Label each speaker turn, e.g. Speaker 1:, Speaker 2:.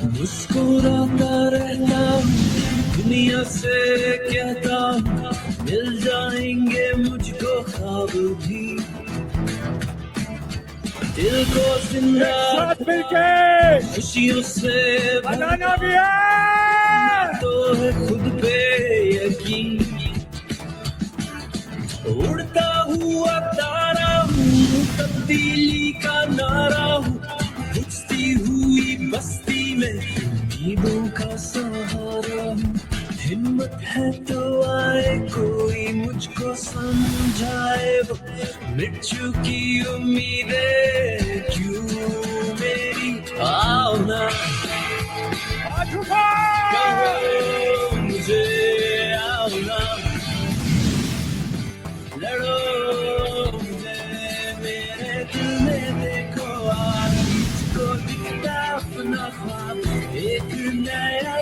Speaker 1: मुस्कुराता रहता हूँ दुनिया से कहता हूँ मिल जाएंगे मुझको ख्वाब भी दिल को जिंदा खुशियों से
Speaker 2: बनाना भी है
Speaker 1: तो है खुद पे यकीन उड़ता हुआ तारा हूँ तब्दीली का नारा हूँ बुझती हुई बस्ती में उम्मीदों का सहारा हूँ हिम्मत है तो आए कोई मुझको समझाए वो मिट चुकी उम्मीदें क्यों मेरी आओ ना कहो मुझे आओ ना लड़ो मुझे मेरे दिल में देखो आज को दिखता अपना ख्वाब एक नया